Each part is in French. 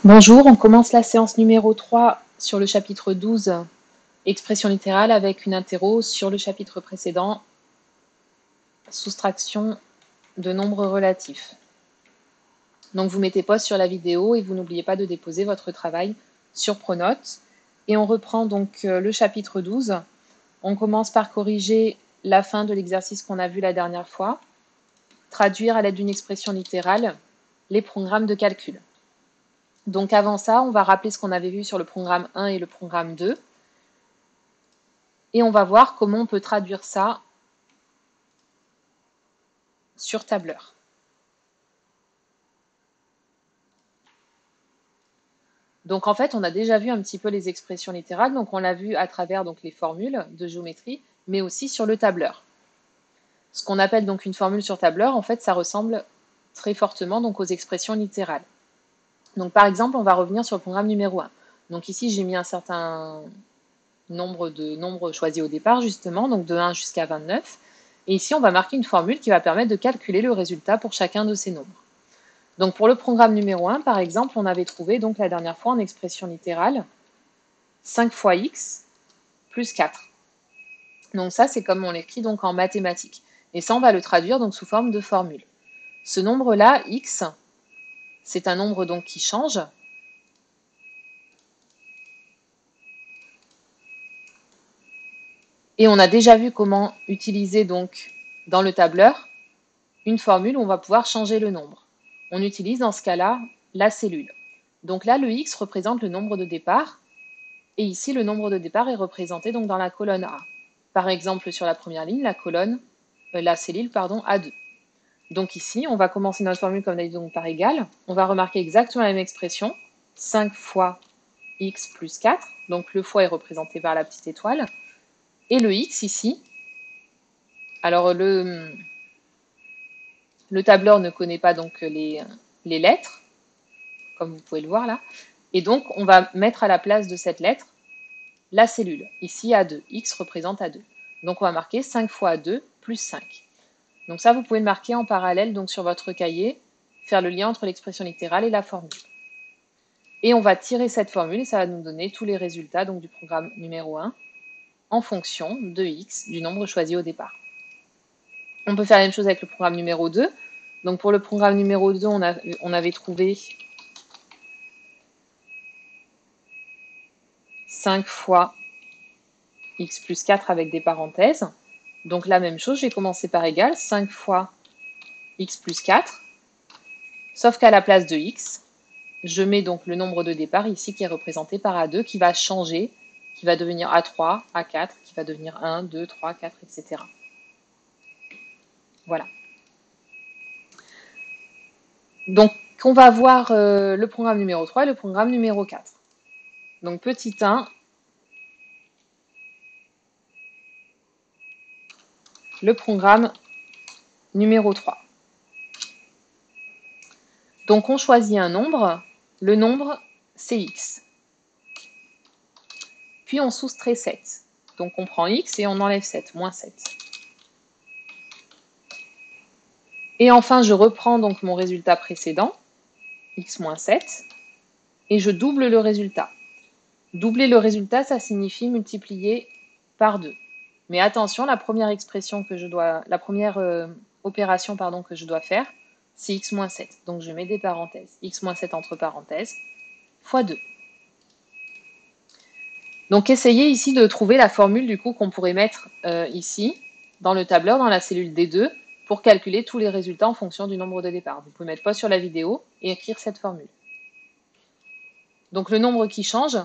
Bonjour, on commence la séance numéro 3 sur le chapitre 12, expression littérale, avec une interro sur le chapitre précédent, soustraction de nombres relatifs. Donc vous mettez pause sur la vidéo et vous n'oubliez pas de déposer votre travail sur Pronote. Et on reprend donc le chapitre 12. On commence par corriger la fin de l'exercice qu'on a vu la dernière fois, traduire à l'aide d'une expression littérale les programmes de calcul. Donc avant ça, on va rappeler ce qu'on avait vu sur le programme 1 et le programme 2. Et on va voir comment on peut traduire ça sur tableur. Donc en fait, on a déjà vu un petit peu les expressions littérales, donc on l'a vu à travers les formules de géométrie, mais aussi sur le tableur. Ce qu'on appelle donc une formule sur tableur, en fait, ça ressemble très fortement aux expressions littérales. Donc par exemple, on va revenir sur le programme numéro 1. Donc ici, j'ai mis un certain nombre de nombres choisis au départ, justement, donc de 1 jusqu'à 29. Et ici, on va marquer une formule qui va permettre de calculer le résultat pour chacun de ces nombres. Donc pour le programme numéro 1, par exemple, on avait trouvé donc la dernière fois en expression littérale 5 fois x plus 4. Donc ça, c'est comme on l'écrit donc en mathématiques. Et ça, on va le traduire donc sous forme de formule. Ce nombre-là, x, c'est un nombre donc qui change. Et on a déjà vu comment utiliser donc dans le tableur une formule où on va pouvoir changer le nombre. On utilise dans ce cas-là la cellule. Donc là, le x représente le nombre de départ. Et ici, le nombre de départ est représenté donc dans la colonne A. Par exemple, sur la première ligne, la cellule A2. Donc ici, on va commencer notre formule comme d'habitude par égal. On va remarquer exactement la même expression, 5 fois x plus 4. Donc le fois est représenté par la petite étoile. Et le x ici, alors le tableur ne connaît pas donc les lettres, comme vous pouvez le voir là. Et donc, on va mettre à la place de cette lettre la cellule. Ici, A2. X représente A2. Donc, on va marquer 5 fois A2 plus 5. Donc ça, vous pouvez le marquer en parallèle donc sur votre cahier, faire le lien entre l'expression littérale et la formule. Et on va tirer cette formule et ça va nous donner tous les résultats donc, du programme numéro 1 en fonction de x, du nombre choisi au départ. On peut faire la même chose avec le programme numéro 2. Donc pour le programme numéro 2, on avait trouvé 5 fois x plus 4 avec des parenthèses. Donc la même chose, je vais commencer par égal, 5 fois x plus 4, sauf qu'à la place de x, je mets donc le nombre de départ ici qui est représenté par A2 qui va changer, qui va devenir A3, A4, qui va devenir 1, 2, 3, 4, etc. Voilà. Donc on va voir le programme numéro 3 et le programme numéro 4. Donc petit 1, le programme numéro 3. Donc on choisit un nombre, le nombre c'est x. Puis on soustrait 7. Donc on prend x et on enlève 7, moins 7. Et enfin je reprends donc mon résultat précédent, x moins 7, et je double le résultat. Doubler le résultat, ça signifie multiplier par 2. Mais attention, la première opération que je dois faire, c'est x moins 7. Donc je mets des parenthèses. X moins 7 entre parenthèses, fois 2. Donc essayez ici de trouver la formule du coup qu'on pourrait mettre ici, dans le tableur, dans la cellule D2, pour calculer tous les résultats en fonction du nombre de départ. Vous pouvez mettre pause sur la vidéo et écrire cette formule. Donc le nombre qui change,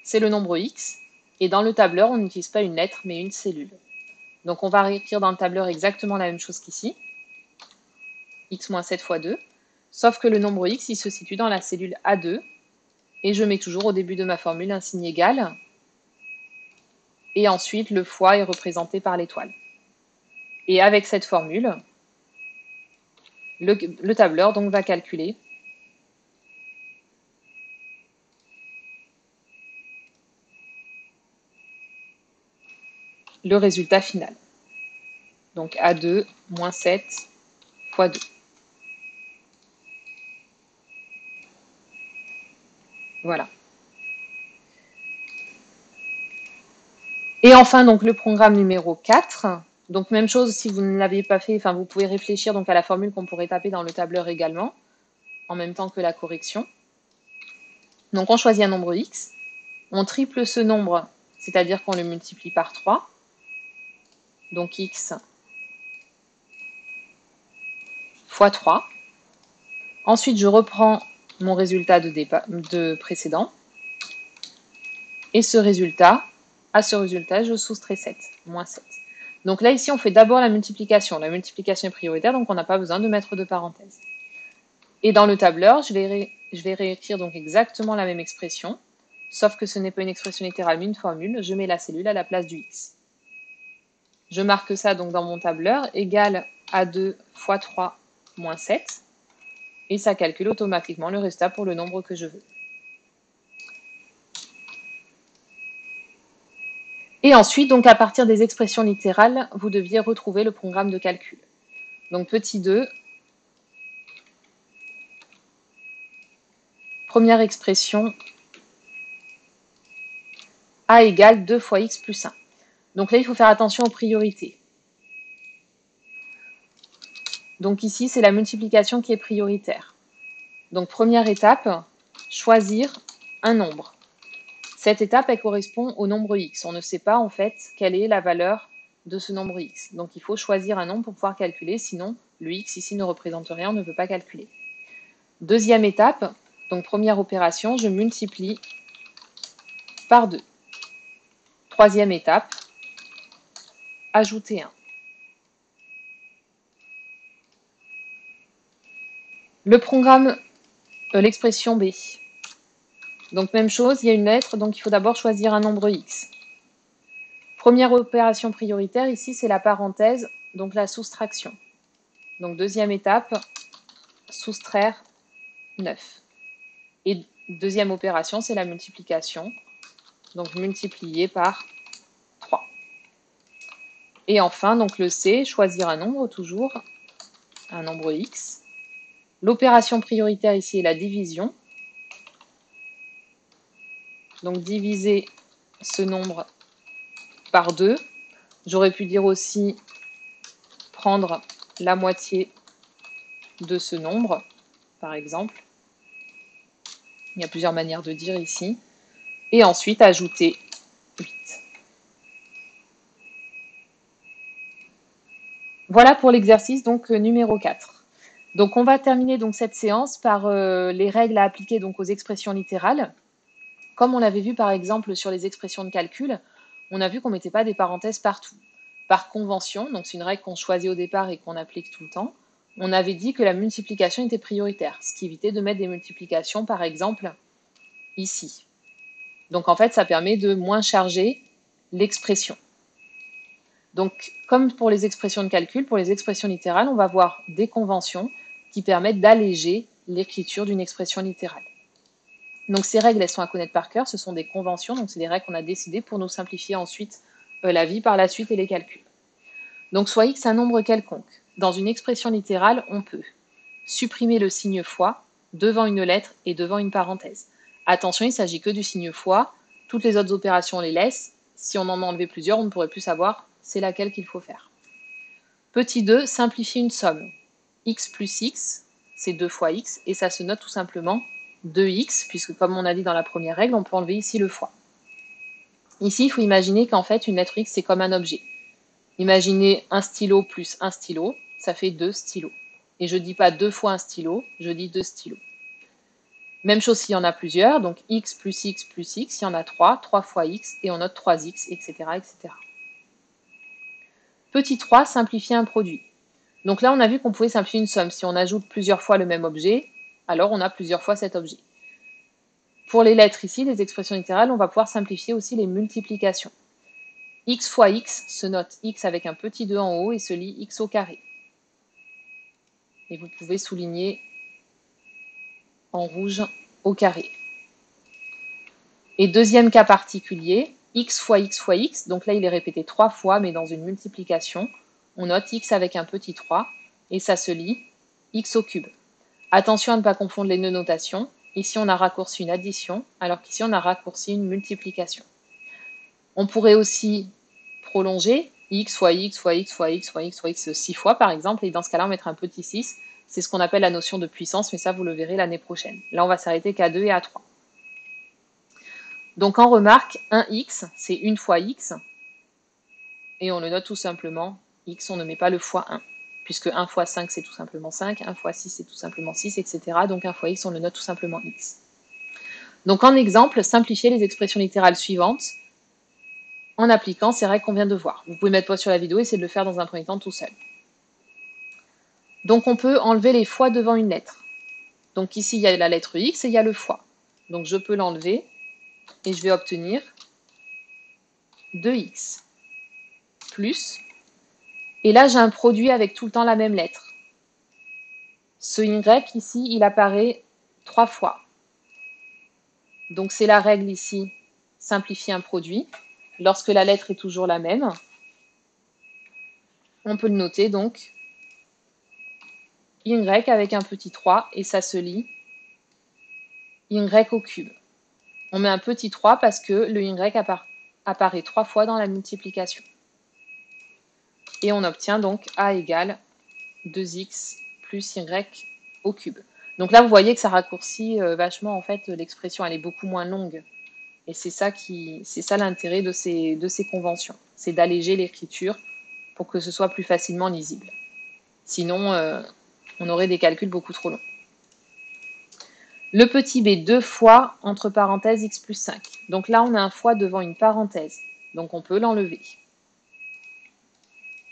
c'est le nombre x. Et dans le tableur, on n'utilise pas une lettre, mais une cellule. Donc on va réécrire dans le tableur exactement la même chose qu'ici. X moins 7 fois 2. Sauf que le nombre x, il se situe dans la cellule A2. Et je mets toujours au début de ma formule un signe égal. Et ensuite, le fois est représenté par l'étoile. Et avec cette formule, le tableur donc va calculer le résultat final. Donc A2 moins 7 fois 2. Voilà. Et enfin, donc le programme numéro 4. Donc même chose, si vous ne l'aviez pas fait, enfin vous pouvez réfléchir donc à la formule qu'on pourrait taper dans le tableur également, en même temps que la correction. Donc on choisit un nombre x, on triple ce nombre, c'est-à-dire qu'on le multiplie par 3. Donc x fois 3. Ensuite, je reprends mon résultat de précédent. Et à ce résultat, je soustrais 7, moins 7. Donc là, ici, on fait d'abord la multiplication. La multiplication est prioritaire, donc on n'a pas besoin de mettre de parenthèse. Et dans le tableur, je vais réécrire donc exactement la même expression, sauf que ce n'est pas une expression littérale, mais une formule. Je mets la cellule à la place du x. Je marque ça donc dans mon tableur, égal à 2 fois 3 moins 7. Et ça calcule automatiquement le résultat pour le nombre que je veux. Et ensuite, donc à partir des expressions littérales, vous deviez retrouver le programme de calcul. Donc petit 2, première expression, a égale 2 fois x plus 1. Donc là, il faut faire attention aux priorités. Donc ici, c'est la multiplication qui est prioritaire. Donc première étape, choisir un nombre. Cette étape, elle correspond au nombre x. On ne sait pas en fait quelle est la valeur de ce nombre x. Donc il faut choisir un nombre pour pouvoir calculer, sinon le x ici ne représente rien, on ne peut pas calculer. Deuxième étape, donc première opération, je multiplie par 2. Troisième étape, ajouter 1. Le programme, l'expression b. Donc même chose, il y a une lettre, donc il faut d'abord choisir un nombre x. Première opération prioritaire, ici c'est la parenthèse, donc la soustraction. Donc deuxième étape, soustraire 9. Et deuxième opération, c'est la multiplication, donc multiplier par 3. Et enfin, donc le C, choisir un nombre toujours, un nombre x. L'opération prioritaire ici est la division. Donc diviser ce nombre par 2. J'aurais pu dire aussi prendre la moitié de ce nombre, par exemple. Il y a plusieurs manières de dire ici. Et ensuite ajouter 8. Voilà pour l'exercice donc numéro 4. Donc on va terminer donc cette séance par les règles à appliquer donc aux expressions littérales. Comme on l'avait vu par exemple sur les expressions de calcul, on a vu qu'on ne mettait pas des parenthèses partout. Par convention, donc c'est une règle qu'on choisit au départ et qu'on applique tout le temps, on avait dit que la multiplication était prioritaire, ce qui évitait de mettre des multiplications par exemple ici. Donc en fait, ça permet de moins charger l'expression. Donc comme pour les expressions de calcul, pour les expressions littérales, on va voir des conventions qui permettent d'alléger l'écriture d'une expression littérale. Donc ces règles, elles sont à connaître par cœur, ce sont des conventions, donc c'est des règles qu'on a décidées pour nous simplifier ensuite la vie par la suite et les calculs. Donc soit x un nombre quelconque. Dans une expression littérale, on peut supprimer le signe fois devant une lettre et devant une parenthèse. Attention, il ne s'agit que du signe fois, toutes les autres opérations on les laisse. Si on en enlevait plusieurs, on ne pourrait plus savoir c'est laquelle qu'il faut faire. Petit 2, simplifier une somme. X plus x, c'est 2 fois x, et ça se note tout simplement 2x, puisque comme on a dit dans la première règle, on peut enlever ici le fois. Ici, il faut imaginer qu'en fait, une lettre x, c'est comme un objet. Imaginez un stylo plus un stylo, ça fait 2 stylos. Et je ne dis pas 2 fois un stylo, je dis 2 stylos. Même chose s'il y en a plusieurs, donc x plus x plus x, il y en a 3, 3 fois x, et on note 3x, etc. etc. Petit 3, simplifier un produit. Donc là, on a vu qu'on pouvait simplifier une somme. Si on ajoute plusieurs fois le même objet, alors on a plusieurs fois cet objet. Pour les lettres ici, les expressions littérales, on va pouvoir simplifier aussi les multiplications. X fois x se note x avec un petit 2 en haut et se lit x au carré. Et vous pouvez souligner en rouge au carré. Et deuxième cas particulier, x fois x fois x, donc là il est répété 3 fois, mais dans une multiplication, on note x avec un petit 3, et ça se lit x au cube. Attention à ne pas confondre les deux notations. Ici, on a raccourci une addition, alors qu'ici, on a raccourci une multiplication. On pourrait aussi prolonger x fois x fois x fois x fois x fois x 6 fois, par exemple, et dans ce cas-là, on mettra un petit 6. C'est ce qu'on appelle la notion de puissance, mais ça, vous le verrez l'année prochaine. Là, on va s'arrêter qu'à 2 et à 3. Donc, en remarque, 1x, c'est 1 fois x, et on le note tout simplement x, on ne met pas le fois 1, puisque 1 fois 5, c'est tout simplement 5, 1 fois 6, c'est tout simplement 6, etc. Donc 1 fois x, on le note tout simplement x. Donc en exemple, simplifiez les expressions littérales suivantes en appliquant ces règles qu'on vient de voir. Vous pouvez mettre pause sur la vidéo et essayer de le faire dans un premier temps tout seul. Donc on peut enlever les fois devant une lettre. Donc ici, il y a la lettre x et il y a le fois. Donc je peux l'enlever et je vais obtenir 2x plus. Et là, j'ai un produit avec tout le temps la même lettre. Ce y ici, il apparaît 3 fois. Donc c'est la règle ici, simplifier un produit. Lorsque la lettre est toujours la même, on peut le noter donc y avec un petit 3 et ça se lit y au cube. On met un petit 3 parce que le y apparaît 3 fois dans la multiplication. Et on obtient donc a égale 2x plus y au cube. Donc là, vous voyez que ça raccourcit vachement en fait l'expression, elle est beaucoup moins longue. Et c'est ça l'intérêt de ces conventions, c'est d'alléger l'écriture pour que ce soit plus facilement lisible. Sinon, on aurait des calculs beaucoup trop longs. Le petit b, 2 fois, entre parenthèses, x plus 5. Donc là, on a un fois devant une parenthèse. Donc on peut l'enlever.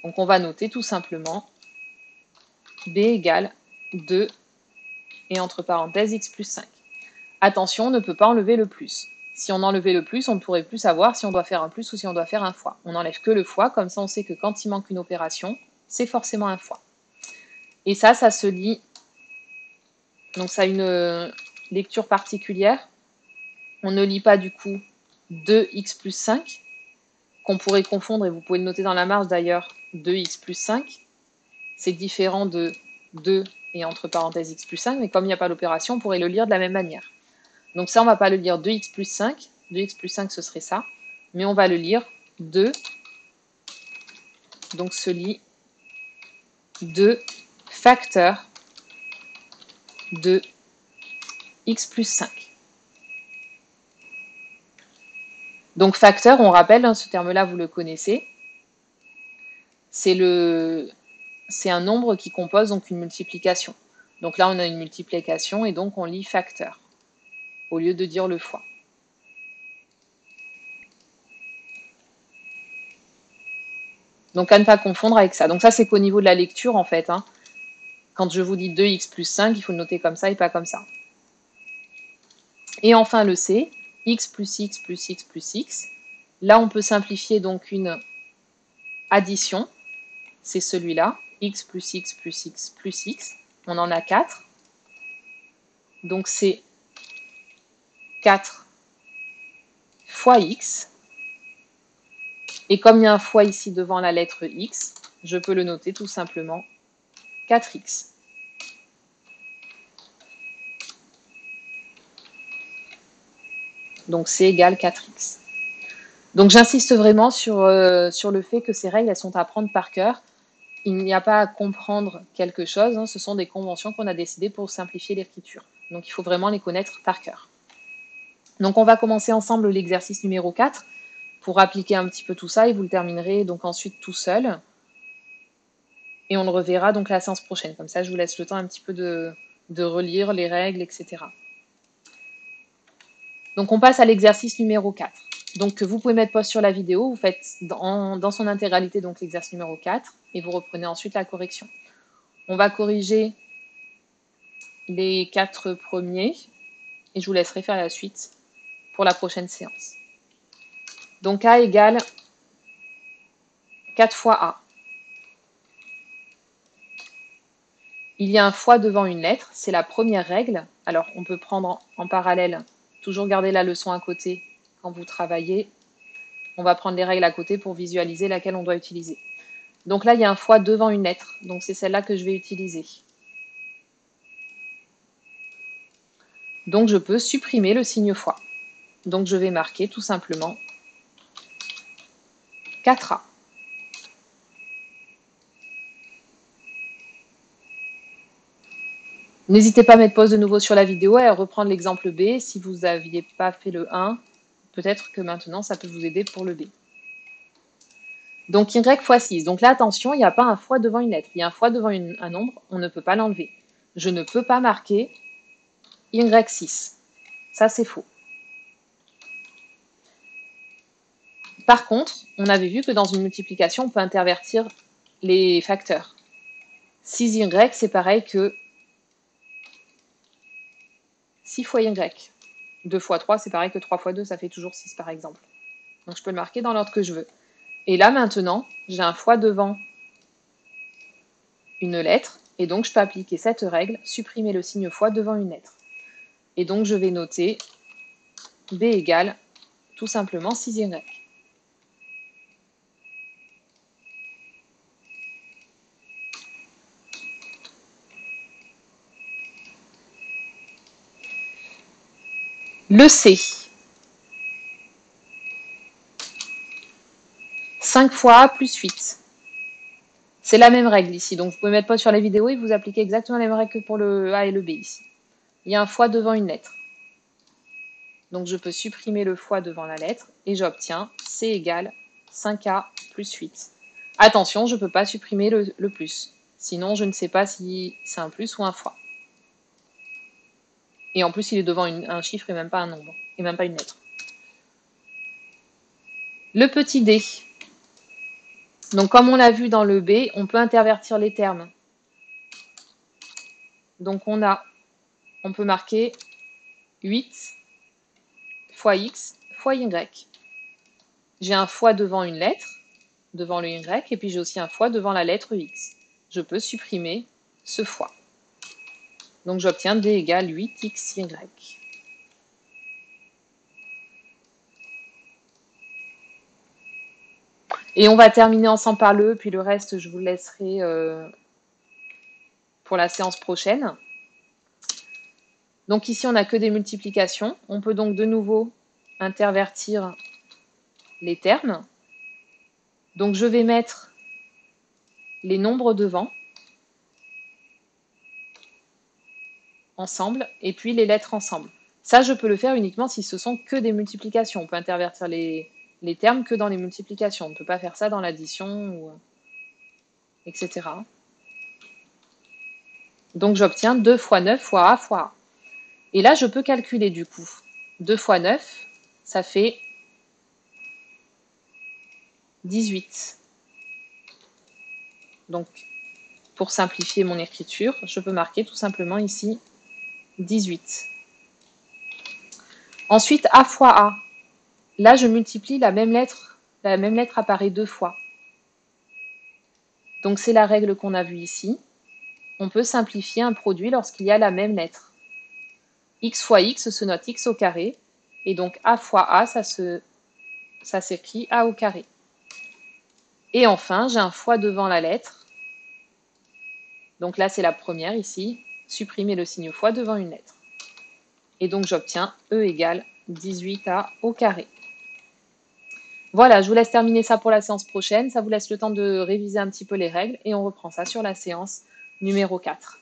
Donc on va noter tout simplement b égale 2 et entre parenthèses, x plus 5. Attention, on ne peut pas enlever le plus. Si on enlevait le plus, on ne pourrait plus savoir si on doit faire un plus ou si on doit faire un fois. On n'enlève que le fois, comme ça on sait que quand il manque une opération, c'est forcément un fois. Et ça se lit, donc ça a une lecture particulière. On ne lit pas du coup 2x plus 5, qu'on pourrait confondre, et vous pouvez le noter dans la marge d'ailleurs, 2x plus 5. C'est différent de 2 et entre parenthèses x plus 5, mais comme il n'y a pas l'opération, on pourrait le lire de la même manière. Donc ça, on ne va pas le lire 2x plus 5. 2x plus 5, ce serait ça. Mais on va le lire 2. Donc se lit 2 facteur de x plus 5. Donc facteur, on rappelle, ce terme-là, vous le connaissez. C'est un nombre qui compose donc une multiplication. Donc là, on a une multiplication et donc on lit facteur au lieu de dire le fois. Donc à ne pas confondre avec ça. Donc ça, c'est qu'au niveau de la lecture, en fait. Quand je vous dis 2x plus 5, il faut le noter comme ça et pas comme ça. Et enfin le C, x plus x plus x plus x. Là, on peut simplifier donc une addition. C'est celui-là, x plus x plus x plus x. On en a 4. Donc c'est 4 fois x. Et comme il y a un fois ici devant la lettre x, je peux le noter tout simplement 4x. Donc c'est égal 4x. Donc j'insiste vraiment sur le fait que ces règles, elles sont à prendre par cœur. Il n'y a pas à comprendre quelque chose, ce sont des conventions qu'on a décidées pour simplifier l'écriture. Donc il faut vraiment les connaître par cœur. Donc on va commencer ensemble l'exercice numéro 4 pour appliquer un petit peu tout ça et vous le terminerez donc ensuite tout seul. Et on le reverra donc la séance prochaine. Comme ça, je vous laisse le temps un petit peu de relire les règles, etc. Donc on passe à l'exercice numéro 4. Donc vous pouvez mettre pause sur la vidéo, vous faites dans son intégralité donc l'exercice numéro 4 et vous reprenez ensuite la correction. On va corriger les 4 premiers et je vous laisserai faire la suite pour la prochaine séance. Donc A égale 4 fois A. Il y a un fois devant une lettre, c'est la première règle. Alors on peut prendre en parallèle, toujours garder la leçon à côté quand vous travaillez. On va prendre les règles à côté pour visualiser laquelle on doit utiliser. Donc là, il y a un fois devant une lettre, donc c'est celle-là que je vais utiliser. Donc je peux supprimer le signe fois. Donc je vais marquer tout simplement 4A. N'hésitez pas à mettre pause de nouveau sur la vidéo et à reprendre l'exemple B. Si vous n'aviez pas fait le 1, peut-être que maintenant ça peut vous aider pour le B. Donc Y fois 6. Donc là, attention, il n'y a pas un fois devant une lettre. Il y a un fois devant un nombre, on ne peut pas l'enlever. Je ne peux pas marquer Y6. Ça, c'est faux. Par contre, on avait vu que dans une multiplication, on peut intervertir les facteurs. 6Y, c'est pareil que 6 fois Y. 2 fois 3, c'est pareil que 3 fois 2, ça fait toujours 6 par exemple. Donc je peux le marquer dans l'ordre que je veux. Et là maintenant, j'ai un fois devant une lettre, et donc je peux appliquer cette règle, supprimer le signe fois devant une lettre. Et donc je vais noter B égale tout simplement 6Y. Le C. 5 fois A plus 8. C'est la même règle ici, donc vous pouvez mettre pause sur la vidéo et vous appliquez exactement la même règle que pour le A et le B ici. Il y a un fois devant une lettre. Donc je peux supprimer le fois devant la lettre et j'obtiens C égale 5A plus 8. Attention, je ne peux pas supprimer le plus. Sinon, je ne sais pas si c'est un plus ou un fois. Et en plus, il est devant un chiffre et même pas un nombre, et même pas une lettre. Le petit d. Donc comme on l'a vu dans le B, on peut intervertir les termes. Donc on peut marquer 8 fois x fois y. J'ai un fois devant une lettre, devant le y, et puis j'ai aussi un fois devant la lettre x. Je peux supprimer ce fois. Donc j'obtiens d égale 8xy. Et on va terminer ensemble par le E, puis le reste, je vous laisserai pour la séance prochaine. Donc ici, on n'a que des multiplications. On peut donc de nouveau intervertir les termes. Donc je vais mettre les nombres devant, ensemble, et puis les lettres ensemble. Ça, je peux le faire uniquement si ce sont que des multiplications. On peut intervertir les termes que dans les multiplications. On ne peut pas faire ça dans l'addition, etc. Donc j'obtiens 2 fois 9 fois A fois A. Et là, je peux calculer du coup. 2 fois 9, ça fait 18. Donc, pour simplifier mon écriture, je peux marquer tout simplement ici 18. Ensuite, A fois A. Là, je multiplie la même lettre. La même lettre apparaît 2 fois. Donc, c'est la règle qu'on a vue ici. On peut simplifier un produit lorsqu'il y a la même lettre. X fois X se note X au carré. Et donc, A fois A, ça s'écrit A au carré. Et enfin, j'ai un fois devant la lettre. Donc là, c'est la première ici. Supprimer le signe fois devant une lettre. Et donc, j'obtiens E égale 18A au carré. Voilà, je vous laisse terminer ça pour la séance prochaine. Ça vous laisse le temps de réviser un petit peu les règles et on reprend ça sur la séance numéro 4.